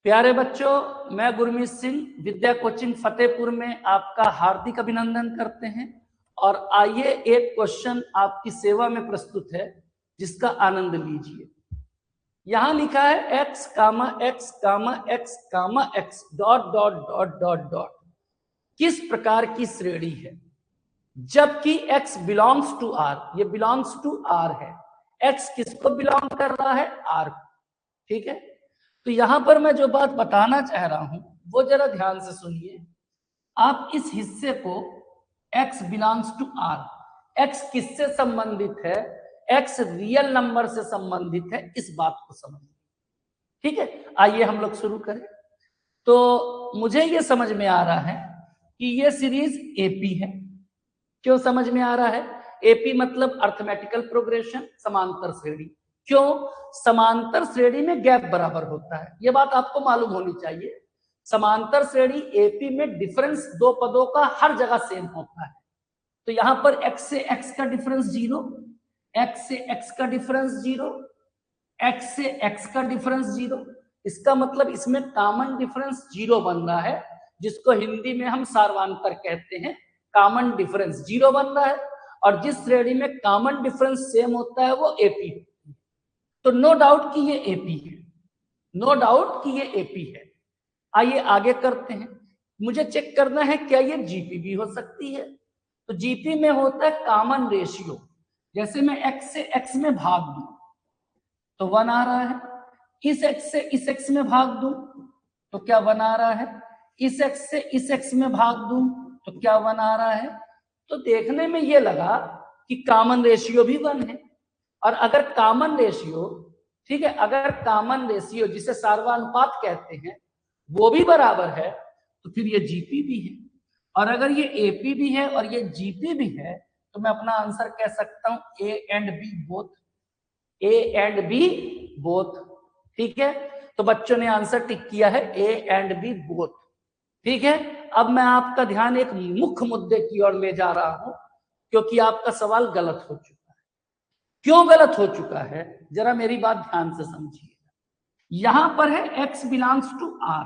प्यारे बच्चों, मैं गुरमीत सिंह विद्या कोचिंग फतेहपुर में आपका हार्दिक अभिनंदन करते हैं। और आइए एक क्वेश्चन आपकी सेवा में प्रस्तुत है जिसका आनंद लीजिए। यहां लिखा है x कामा x कामा x कामा x dot dot dot dot dot किस प्रकार की श्रेणी है, जबकि x बिलोंग्स टू r। ये बिलोंग्स टू r है। x किसको बिलोंग कर रहा है? r को। ठीक है, तो यहां पर मैं जो बात बताना चाह रहा हूं वो जरा ध्यान से सुनिए। आप इस हिस्से को x belongs to r, x किससे संबंधित है? x रियल नंबर से संबंधित है, इस बात को समझिए। ठीक है, आइए हम लोग शुरू करें। तो मुझे ये समझ में आ रहा है कि ये सीरीज एपी है। क्यों समझ में आ रहा है? एपी मतलब अर्थमेटिकल प्रोग्रेशन, समांतर श्रेणी। क्यों? समांतर श्रेणी में गैप बराबर होता है, ये बात आपको मालूम होनी चाहिए। समांतर श्रेणी एपी में डिफरेंस दो पदों का हर जगह सेम होता है। तो यहां पर x से x का डिफरेंस 0, x से x का डिफरेंस 0, x से x का डिफरेंस 0। इसका मतलब इसमें कॉमन डिफरेंस 0 बन रहा है, जिसको हिंदी में हम सार्वांतर कहते हैं। कॉमन डिफरेंस 0 बन रहा है, और जिस श्रेणी में कॉमन डिफरेंस सेम होता है वो एपी है। तो नो डाउट कि ये एपी है, नो डाउट कि ये एपी है। आइए आगे करते हैं। मुझे चेक करना है क्या ये जीपी भी हो सकती है। तो जीपी में होता है कॉमन रेशियो। जैसे मैं x से x में भाग दूं तो 1 आ रहा है, इस x से इस x में भाग दूं तो क्या 1 आ रहा है, इस x से इस x में भाग दूं तो क्या 1 आ रहा है। तो देखने में ये लगा कि कॉमन रेशियो भी 1 है। और अगर कॉमन रेशियो, ठीक है, अगर कॉमन रेशियो जिसे सार्वनुपात कहते हैं वो भी बराबर है तो फिर ये जीपी भी है। और अगर ये एपी भी है और ये जीपी भी है तो मैं अपना आंसर कह सकता हूं A and B both, A and B both. ठीक है, तो बच्चों ने आंसर टिक किया है ए एंड बी बोथ। ठीक है, अब मैं आपका ध्यान एक मुख्य मुद्दे की ओर ले जा रहा हूं, क्योंकि आपका सवाल गलत हो चुका है। क्यों गलत हो चुका है, जरा मेरी बात ध्यान से समझिए। यहां पर है x belongs to r,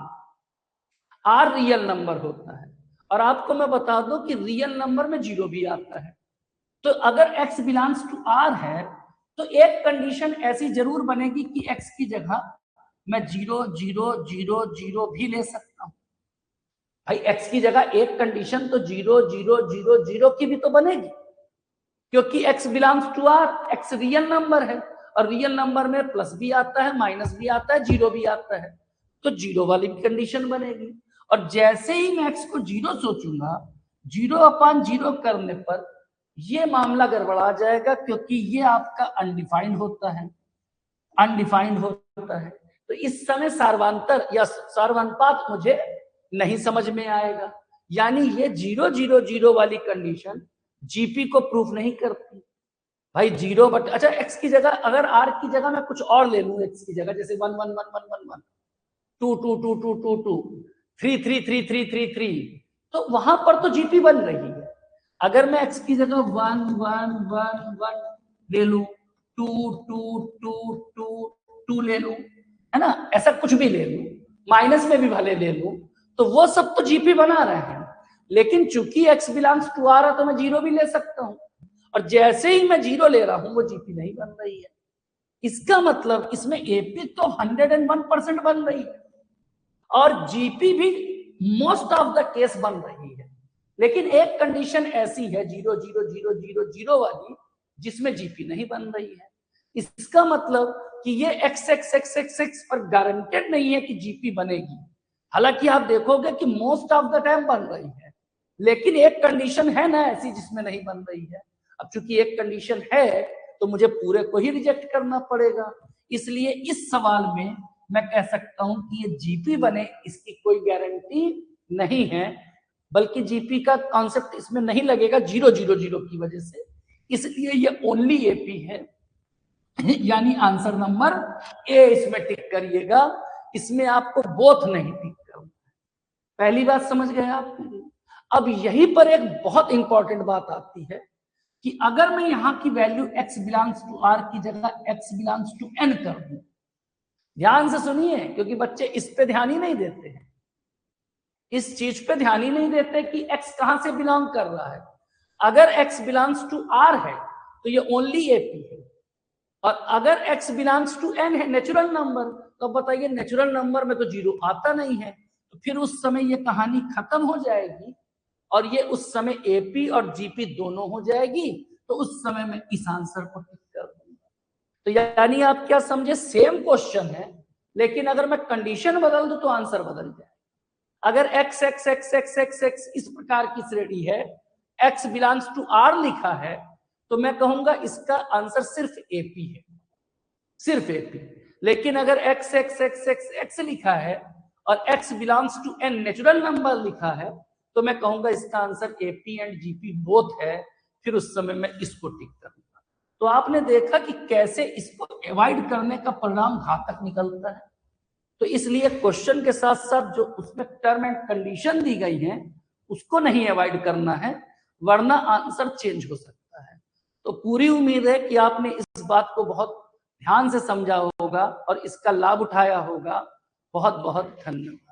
r real number होता है। और आपको मैं बता दूं कि रियल नंबर में 0 भी आता है। तो अगर x बिलोंग्स टू r है तो एक कंडीशन ऐसी जरूर बनेगी कि x की जगह मैं 0 0 0 0 भी ले सकता हूं। भाई x की जगह एक कंडीशन तो 0 0 0 0 की भी तो बनेगी, क्योंकि x belongs to r, x real number है। और रियल नंबर में प्लस भी आता है, माइनस भी आता है, 0 भी आता है। तो 0 वाली भी कंडीशन बनेगी। और जैसे ही मैं x को 0 सोचूंगा, 0/0 करने पर ये मामला गड़बड़ा जाएगा, क्योंकि ये आपका अनडिफाइंड होता है, अनडिफाइंड होता है। तो इस समय सार्वंतर या सार्वनुपात मुझे नहीं समझ में आएगा। यानी ये 0 0 0 वाली कंडीशन जीपी को प्रूफ नहीं करती। भाई 0 बट अच्छा, x की जगह अगर r की जगह मैं कुछ और ले लूं, x की जगह जैसे 1 1 1 1 1 1 2 2 2 2 2 2 3 3 3 3 3 3, तो वहां पर तो जीपी बन रही है। अगर मैं x की जगह 1 1 1 1 ले लूं, 2 2 2 2 2 ले लूं, है ना, ऐसा कुछ भी ले लूं, माइनस में भी भले ले लूं, तो वो सब तो जीपी बना रहे हैं। लेकिन चूंकि x बिलोंग्स टू r है तो मैं 0 भी ले सकता हूं। और जैसे ही मैं 0 ले रहा हूं वो जीपी नहीं बन रही है। इसका मतलब इसमें एपी तो 101% बन रही है और जीपी भी मोस्ट ऑफ द केस बन रही है। लेकिन एक कंडीशन ऐसी है 0 0 0 0 0 वाली, जिसमें जीपी नहीं बन रही है। इसका मतलब कि ये x x x x x पर गारंटेड नहीं है कि जीपी बनेगी। हालांकि आप देखोगे कि मोस्ट ऑफ द टाइम बन रही है, लेकिन एक कंडीशन है ना ऐसी जिसमें नहीं बन रही है। अब चूंकि एक कंडीशन है तो मुझे पूरे को ही रिजेक्ट करना पड़ेगा। इसलिए इस सवाल में मैं कह सकता हूं कि ये जीपी बने इसकी कोई गारंटी नहीं है, बल्कि जीपी का कॉन्सेप्ट इसमें नहीं लगेगा 0 0 0 की वजह से। इसलिए ये ओनली एपी है। यानी आंसर नंबर ए इसमें टिक करिएगा, इसमें आपको बोथ नहीं टिक करना। पहली बात समझ गए आप। अब यहीं पर एक बहुत इंपॉर्टेंट बात आती है कि अगर मैं यहां की value x belongs to r की जगह x बिलोंग्स टू n कर दूं ध्यान से सुनिए, क्योंकि बच्चे इस पे ध्यान ही नहीं देते हैं, इस चीज पे ध्यान ही नहीं देते कि x कहां से बिलोंग कर रहा है। अगर x बिलोंग्स टू r है तो ये ओनली AP है, और अगर x बिलोंग्स टू n है, नेचुरल नंबर, तो बताइए नेचुरल नंबर में तो जीरो आता नहीं है, तो फिर उस समय ये कहानी खत्म हो जाएगी और ये उस समय AP और GP दोनों हो जाएगी। तो उस समय मैं इस आंसर को टिक कर दूंगा। तो यानी आप क्या समझे, सेम क्वेश्चन है, लेकिन अगर मैं कंडीशन बदल दूं तो आंसर बदल जाए। अगर x x x x x x इस प्रकार की श्रेणी है, x बिलोंग्स टू r लिखा है, तो मैं कहूंगा इसका आंसर सिर्फ AP है, सिर्फ AP। लेकिन अगर x x x x x लिखा है और x belongs to n natural number लिखा है, तो मैं कहूंगा इसका answer AP and GP both है। फिर उस समय मैं इसको टिक करूंगा। तो आपने देखा कि कैसे इसको अवॉइड करने का परिणाम घातक निकलता है। तो इसलिए क्वेश्चन के साथ साथ जो उसमें टर्म एंड कंडीशन दी गई है उसको नहीं अवॉइड करना है, वरना आंसर चेंज हो सकता है। तो पूरी उम्मीद है कि आपने इस बात को बहुत ध्यान से समझा होगा और इसका लाभ उठाया होगा। बहुत बहुत धन्यवाद।